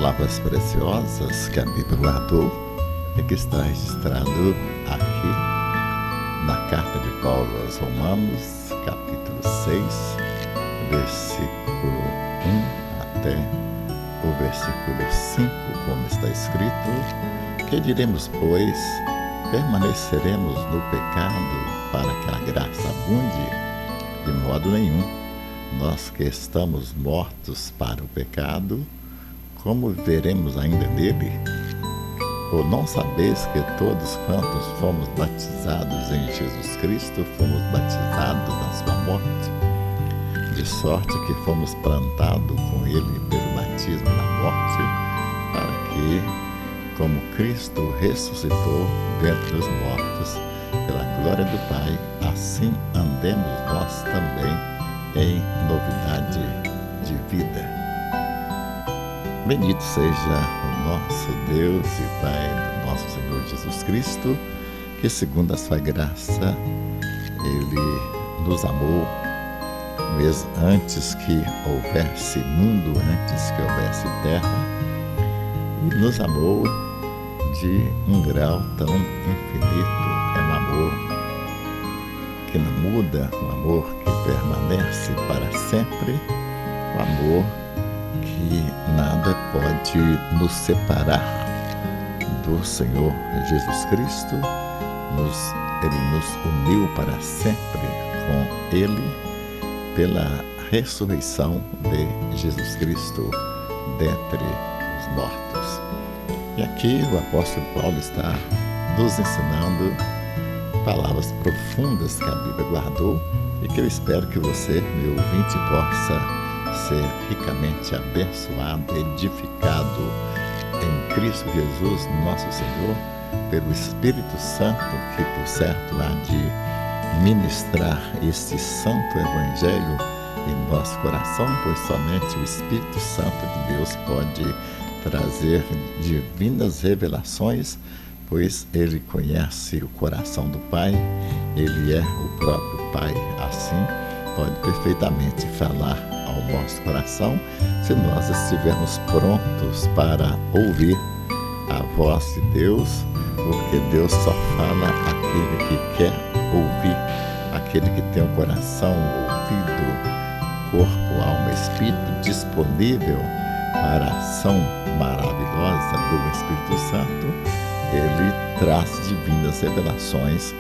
palavras preciosas que a Bíblia guardou e que está registrado aqui na carta de Paulo aos Romanos, capítulo 6, versículo 1 até o versículo 5, como está escrito: que diremos, pois? Permaneceremos no pecado para que a graça abunde? De modo nenhum. Nós que estamos mortos para o pecado, como viveremos ainda nele? Ou não sabeis que todos quantos fomos batizados em Jesus Cristo, fomos batizados na sua morte? De sorte que fomos plantados com ele pelo batismo na morte, para que, como Cristo ressuscitou dentre os mortos, pela glória do Pai, assim andemos nós também em novidade de vida. Bendito seja o nosso Deus e Pai do nosso Senhor Jesus Cristo, que segundo a sua graça, Ele nos amou, mesmo antes que houvesse mundo, antes que houvesse terra, e nos amou de um grau tão infinito. É um amor que não muda, um amor que permanece para sempre, um amor que nada pode nos separar do Senhor Jesus Cristo. Ele nos uniu para sempre com Ele pela ressurreição de Jesus Cristo dentre os mortos. E aqui o apóstolo Paulo está nos ensinando palavras profundas que a Bíblia guardou e que eu espero que você, meu ouvinte, possa ser ricamente abençoado, edificado em Cristo Jesus, nosso Senhor, pelo Espírito Santo, que por certo há de ministrar este santo evangelho em nosso coração, pois somente o Espírito Santo de Deus pode trazer divinas revelações, pois Ele conhece o coração do Pai, Ele é o próprio Pai, assim pode perfeitamente falar ao nosso coração, se nós estivermos prontos para ouvir a voz de Deus, porque Deus só fala àquele que quer ouvir, aquele que tem o coração, o ouvido, corpo, alma, espírito disponível para a ação maravilhosa do Espírito Santo. Ele traz divinas revelações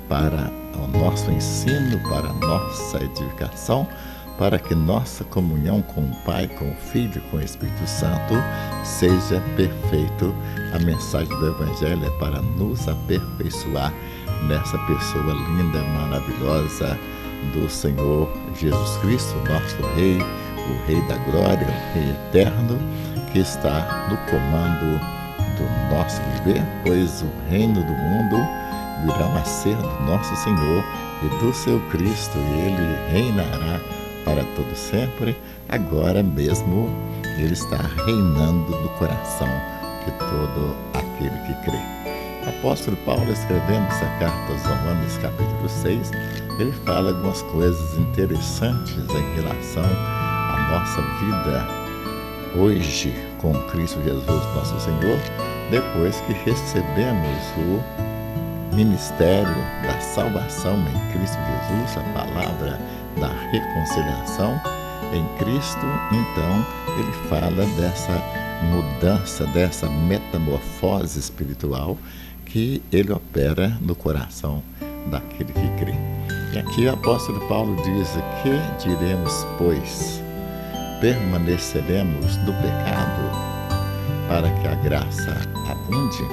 para o nosso ensino, para a nossa edificação, para que nossa comunhão com o Pai, com o Filho, com o Espírito Santo seja perfeito. A mensagem do Evangelho é para nos aperfeiçoar nessa pessoa linda, maravilhosa do Senhor Jesus Cristo, nosso Rei, o Rei da Glória, o Rei eterno, que está no comando do nosso viver, pois o reino do mundo virá a ser do nosso Senhor e do seu Cristo, e Ele reinará para todo sempre. Agora mesmo Ele está reinando no coração de todo aquele que crê. O apóstolo Paulo, escrevendo essa carta aos Romanos, capítulo 6, ele fala algumas coisas interessantes em relação à nossa vida hoje com Cristo Jesus, nosso Senhor, depois que recebemos o ministério da salvação em Cristo Jesus, a palavra da reconciliação em Cristo. Então ele fala dessa mudança, dessa metamorfose espiritual que ele opera no coração daquele que crê. E aqui o apóstolo Paulo diz: que diremos, pois? Permaneceremos no pecado para que a graça abunde?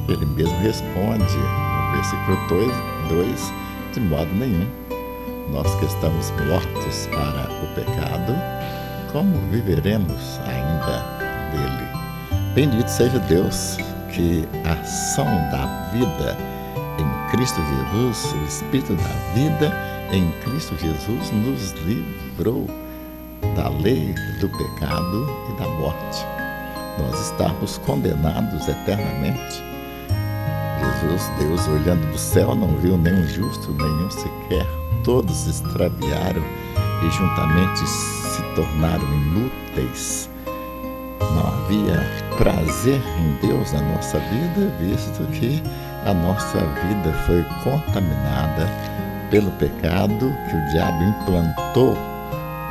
Ele mesmo responde no versículo 2: de modo nenhum. Nós que estamos mortos para o pecado, como viveremos ainda dele? Bendito seja Deus, que a ação da vida em Cristo Jesus, o Espírito da vida em Cristo Jesus, nos livrou da lei do pecado e da morte. Nós estávamos condenados eternamente. Jesus, Deus, olhando do céu, não viu nenhum justo, nenhum sequer. Todos extraviaram e juntamente se tornaram inúteis. Não havia prazer em Deus na nossa vida, visto que a nossa vida foi contaminada pelo pecado que o diabo implantou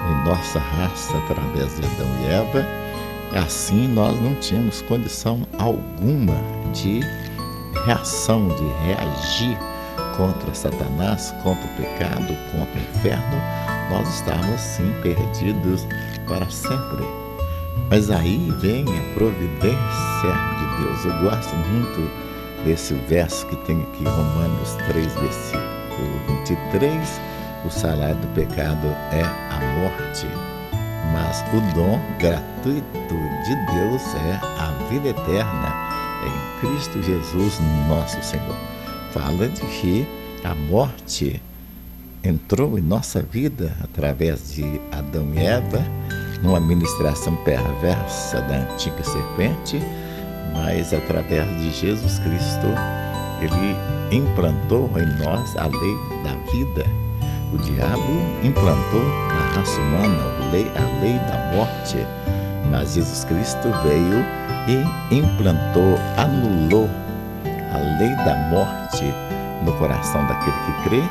em nossa raça através de Adão e Eva. Assim, nós não tínhamos condição alguma de reação, de reagir contra Satanás, contra o pecado, contra o inferno. Nós estávamos, sim, perdidos para sempre. Mas aí vem a providência de Deus. Eu gosto muito desse verso que tem aqui, Romanos 3, versículo 23. O salário do pecado é a morte, mas o dom gratuito de Deus é a vida eterna em Cristo Jesus, nosso Senhor. Fala de que a morte entrou em nossa vida através de Adão e Eva, numa ministração perversa da antiga serpente, mas através de Jesus Cristo, ele implantou em nós a lei da vida. O diabo implantou na raça humana a lei da morte, mas Jesus Cristo veio e implantou, anulou a lei da morte no coração daquele que crê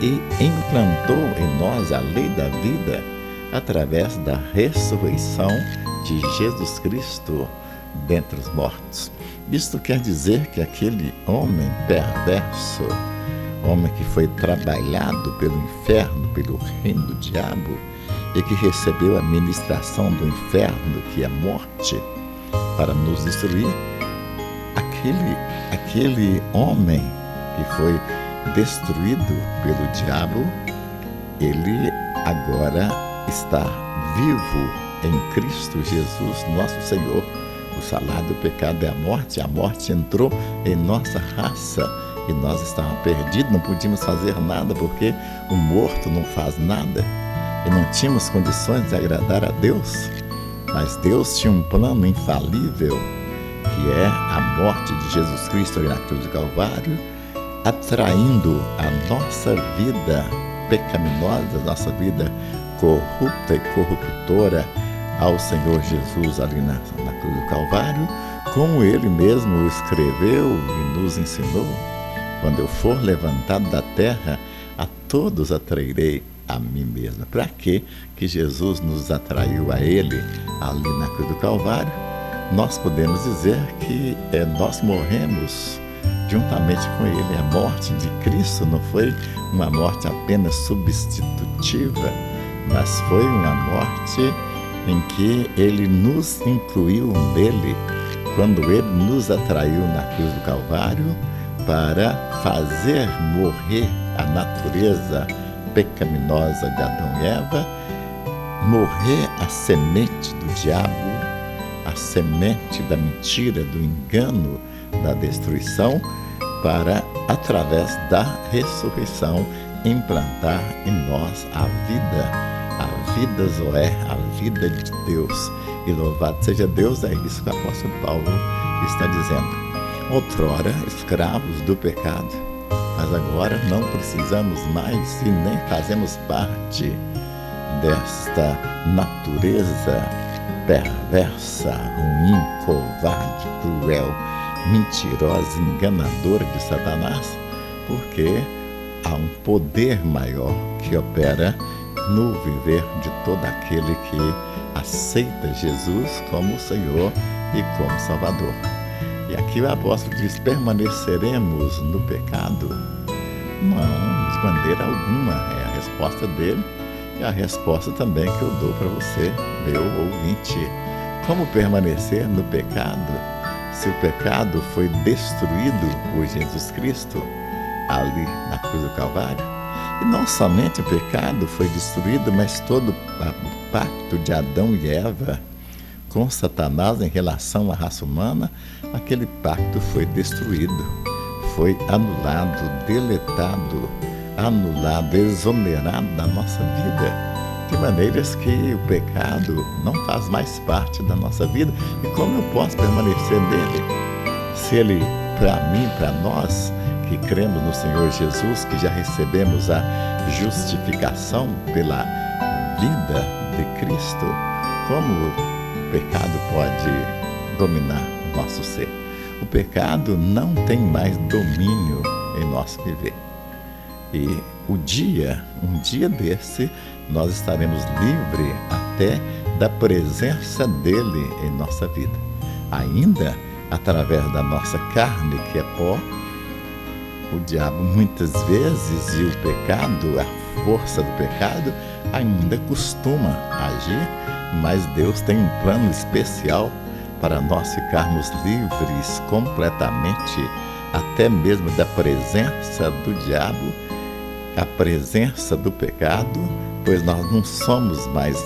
e implantou em nós a lei da vida através da ressurreição de Jesus Cristo dentre os mortos. Isto quer dizer que aquele homem perverso, homem que foi trabalhado pelo inferno, pelo reino do diabo, e que recebeu a ministração do inferno, que é a morte, para nos destruir, aquele homem que foi destruído pelo diabo, ele agora está vivo em Cristo Jesus, nosso Senhor. O salário do pecado é a morte entrou em nossa raça e nós estávamos perdidos, não podíamos fazer nada porque o morto não faz nada e não tínhamos condições de agradar a Deus. Mas Deus tinha um plano infalível, que é a morte de Jesus Cristo na cruz do Calvário, atraindo a nossa vida pecaminosa, nossa vida corrupta e corruptora ao Senhor Jesus ali na cruz do Calvário, como Ele mesmo escreveu e nos ensinou. Quando eu for levantado da terra, a todos atrairei a mim mesmo. Para que Jesus nos atraiu a Ele ali na cruz do Calvário? Nós podemos dizer que nós morremos juntamente com Ele. A morte de Cristo não foi uma morte apenas substitutiva, mas foi uma morte em que Ele nos incluiu nele, quando Ele nos atraiu na cruz do Calvário para fazer morrer a natureza pecaminosa de Adão e Eva, morrer a semente do diabo, a semente da mentira, do engano, da destruição, para, através da ressurreição, implantar em nós a vida Zoé, a vida de Deus. E louvado seja Deus, é isso que o apóstolo Paulo está dizendo. Outrora, escravos do pecado, mas agora não precisamos mais e nem fazemos parte desta natureza perversa, ruim, covarde, cruel, mentirosa, enganadora de Satanás, porque há um poder maior que opera no viver de todo aquele que aceita Jesus como Senhor e como Salvador. E aqui o apóstolo diz: permaneceremos no pecado? Não, de maneira alguma. É a resposta dele e a resposta também que eu dou para você, meu ouvinte. Como permanecer no pecado se o pecado foi destruído por Jesus Cristo ali na cruz do Calvário? E não somente o pecado foi destruído, mas todo o pacto de Adão e Eva com Satanás em relação à raça humana, aquele pacto foi destruído, foi anulado, deletado, anulado, exonerado da nossa vida, de maneiras que o pecado não faz mais parte da nossa vida. E como eu posso permanecer nele? Se ele, para mim, para nós, que cremos no Senhor Jesus, que já recebemos a justificação pela vida de Cristo, como o pecado pode dominar o nosso ser. O pecado não tem mais domínio em nosso viver. E um dia desse, nós estaremos livres até da presença dele em nossa vida. Ainda através da nossa carne, que é pó, o diabo muitas vezes e o pecado, a força do pecado, ainda costuma agir, mas Deus tem um plano especial para nós ficarmos livres completamente, até mesmo da presença do diabo, a presença do pecado, pois nós não somos mais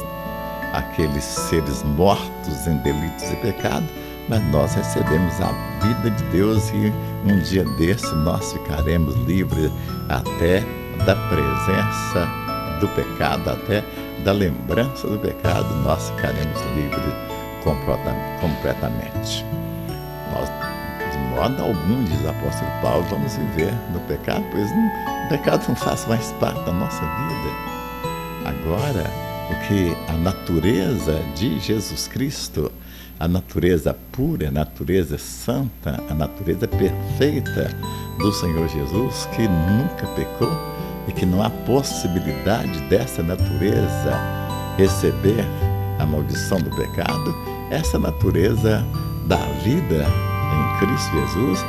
aqueles seres mortos em delitos e pecado, mas nós recebemos a vida de Deus e um dia desse nós ficaremos livres até da presença do pecado, até da lembrança do pecado, nós ficaremos livres completamente. Nós, de modo algum, diz o apóstolo Paulo, vamos viver no pecado, pois o pecado não faz mais parte da nossa vida. Agora, o que a natureza de Jesus Cristo, a natureza pura, a natureza santa, a natureza perfeita do Senhor Jesus, que nunca pecou e que não há possibilidade dessa natureza receber a maldição do pecado, essa natureza da vida em Cristo Jesus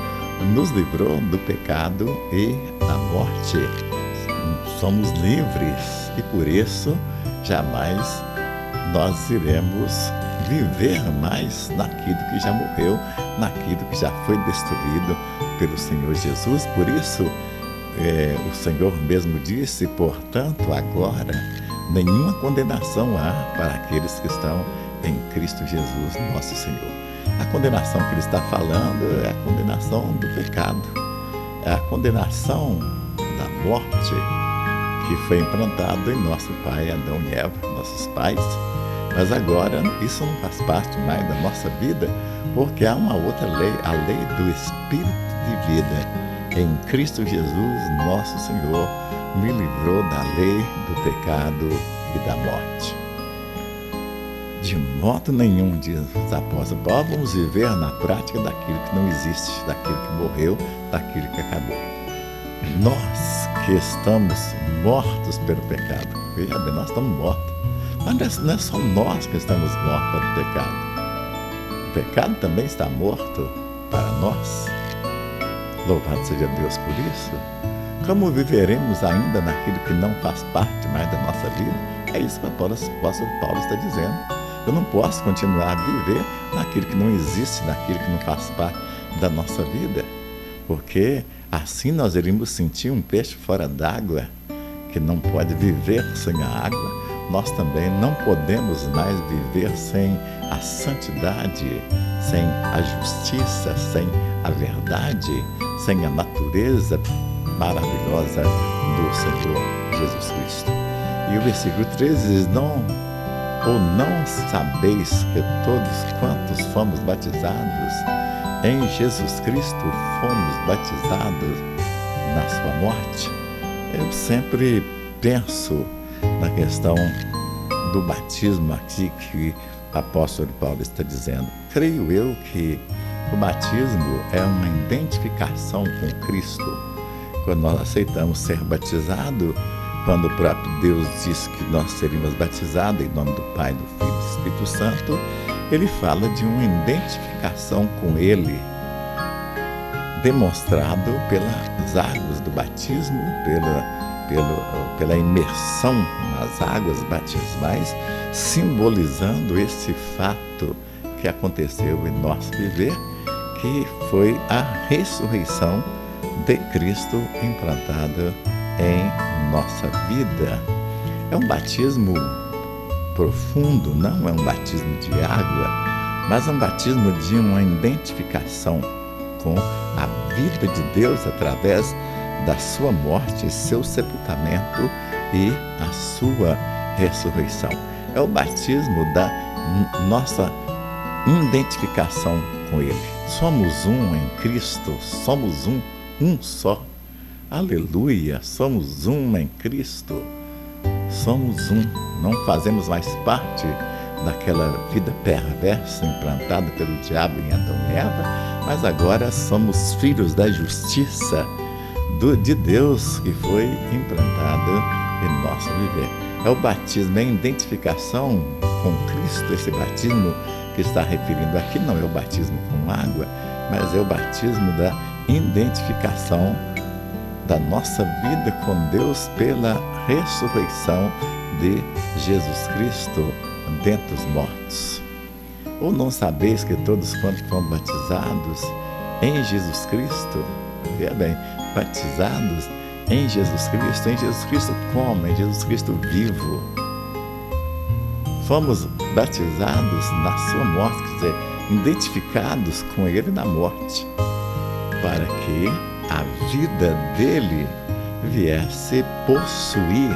nos livrou do pecado e da morte. Somos livres e por isso jamais nós iremos viver mais naquilo que já morreu, naquilo que já foi destruído pelo Senhor Jesus. Por isso, o Senhor mesmo disse, portanto, agora nenhuma condenação há para aqueles que estão em Cristo Jesus, nosso Senhor. A condenação que ele está falando é a condenação do pecado, é a condenação da morte que foi implantado em nosso pai Adão e Eva, nossos pais. Mas agora isso não faz parte mais da nossa vida, porque há uma outra lei, a lei do Espírito de vida. Em Cristo Jesus, nosso Senhor, me livrou da lei do pecado e da morte. De modo nenhum, diz o apóstolo Paulo, vamos viver na prática daquilo que não existe, daquilo que morreu, daquilo que acabou. Nós que estamos mortos pelo pecado, veja bem, nós estamos mortos, mas não é só nós que estamos mortos para o pecado. O pecado também está morto para nós. Louvado seja Deus por isso. Como viveremos ainda naquilo que não faz parte mais da nossa vida? É isso que o apóstolo Paulo está dizendo. Eu não posso continuar a viver naquilo que não existe, naquilo que não faz parte da nossa vida, porque assim nós iríamos sentir um peixe fora d'água, que não pode viver sem a água. Nós também não podemos mais viver sem a santidade, sem a justiça, sem a verdade, sem a natureza maravilhosa do Senhor Jesus Cristo. E o versículo 13 diz, ou não sabeis que todos quantos fomos batizados em Jesus Cristo, fomos batizados na sua morte? Eu sempre penso na questão do batismo aqui que o apóstolo Paulo está dizendo. Creio eu que o batismo é uma identificação com Cristo. Quando nós aceitamos ser batizado, quando o próprio Deus diz que nós seríamos batizados em nome do Pai, do Filho e do Espírito Santo, ele fala de uma identificação com Ele, demonstrado pelas águas do batismo, pela imersão nas águas batismais, simbolizando esse fato que aconteceu em nosso viver, que foi a ressurreição de Cristo implantada em nossa vida. É um batismo profundo, não é um batismo de água, mas é um batismo de uma identificação com a vida de Deus através da sua morte, seu sepultamento e a sua ressurreição. É o batismo da nossa identificação com Ele. Somos um em Cristo, somos um só. Aleluia, somos um em Cristo. Somos um, não fazemos mais parte daquela vida perversa implantada pelo diabo em Adão e Eva, mas agora somos filhos da justiça de Deus que foi implantado em nosso viver. É o batismo, é a identificação com Cristo. Esse batismo que está referindo aqui não é o batismo com água, mas é o batismo da identificação da nossa vida com Deus pela ressurreição de Jesus Cristo dentre os mortos. Ou não sabeis que todos quantos foram batizados em Jesus Cristo, veja bem, batizados em Jesus Cristo como? Em Jesus Cristo vivo. Fomos batizados na sua morte, quer dizer, identificados com Ele na morte, para que a vida dele viesse possuir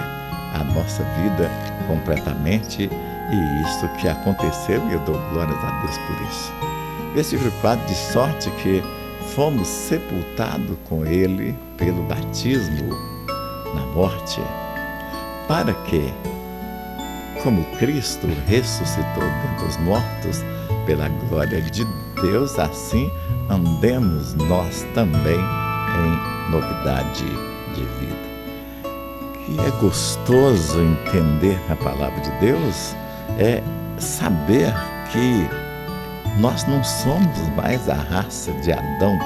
a nossa vida completamente, e isso que aconteceu, e eu dou glórias a Deus por isso. Versículo 4, de sorte que fomos sepultados com ele pelo batismo na morte, para que, como Cristo ressuscitou dentre os mortos pela glória de Deus, assim andemos nós também em novidade de vida. Que é gostoso entender a palavra de Deus, é saber que nós não somos mais a raça de Adão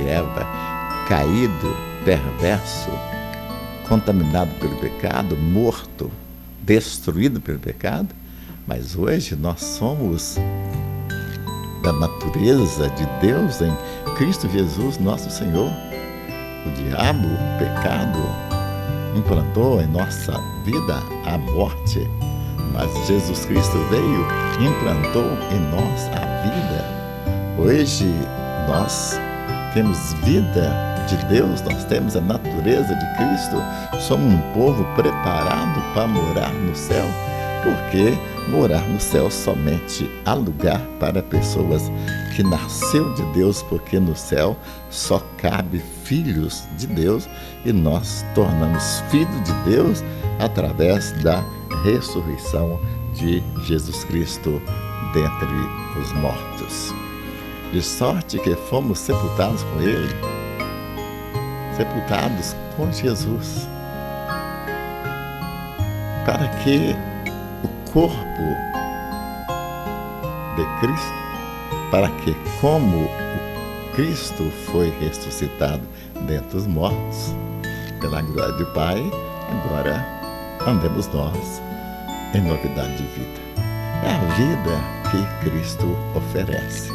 e Eva, caído, perverso, contaminado pelo pecado, morto, destruído pelo pecado, mas hoje nós somos da natureza de Deus em Cristo Jesus, nosso Senhor. O diabo, o pecado, implantou em nossa vida a morte, mas Jesus Cristo veio e implantou em nós a vida. Hoje nós temos vida de Deus, nós temos a natureza de Cristo, somos um povo preparado para morar no céu, porque morar no céu somente há lugar para pessoas que nasceu de Deus, porque no céu só cabe filhos de Deus, e nós tornamos filhos de Deus através da ressurreição de Jesus Cristo dentre os mortos. De sorte que fomos sepultados com Ele, sepultados com Jesus, para que o corpo de Cristo, para que, como o Cristo foi ressuscitado dentre os mortos, pela glória do Pai, agora andemos nós em novidade de vida. É a vida que Cristo oferece.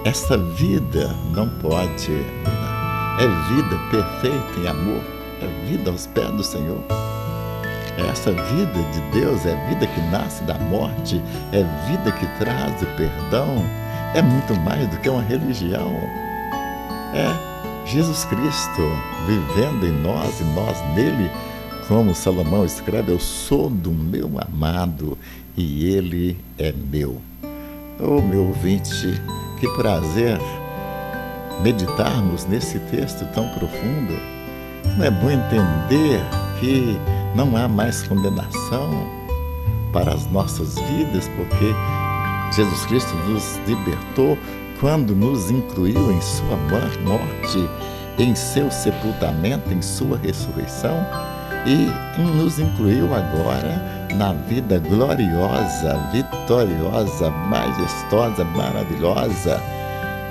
Essa vida não pode mudar. É vida perfeita em amor, é vida aos pés do Senhor. Essa vida de Deus é vida que nasce da morte, é vida que traz o perdão, é muito mais do que uma religião. É Jesus Cristo vivendo em nós e nós nele, como Salomão escreve: eu sou do meu amado e ele é meu. Oh, meu ouvinte, que prazer meditarmos nesse texto tão profundo. Não é bom entender que não há mais condenação para as nossas vidas, porque Jesus Cristo nos libertou quando nos incluiu em sua morte, em seu sepultamento, em sua ressurreição, e nos incluiu agora na vida gloriosa, vitoriosa, majestosa, maravilhosa,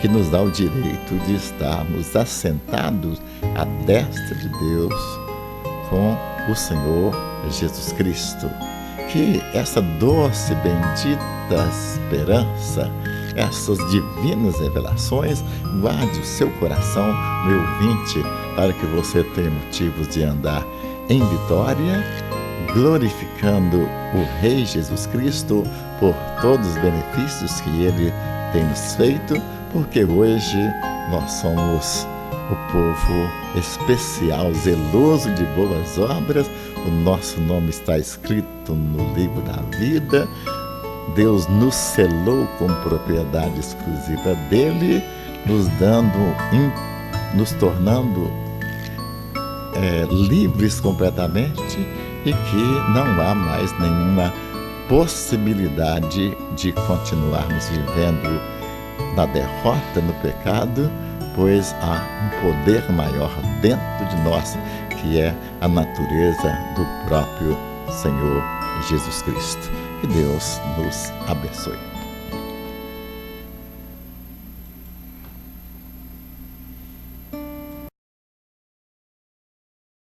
que nos dá o direito de estarmos assentados à destra de Deus com o Senhor Jesus Cristo. Que essa doce, bendita esperança, essas divinas revelações, guarde o seu coração, meu ouvinte, para que você tenha motivos de andar em vitória, glorificando o Rei Jesus Cristo por todos os benefícios que Ele tem nos feito, porque hoje nós somos o povo especial, zeloso de boas obras. O nosso nome está escrito no livro da vida. Deus nos selou com propriedade exclusiva dele, nos tornando livres completamente, e que não há mais nenhuma possibilidade de continuarmos vivendo na derrota no pecado, pois há um poder maior dentro de nós, que é a natureza do próprio Senhor Jesus Cristo. Que Deus nos abençoe.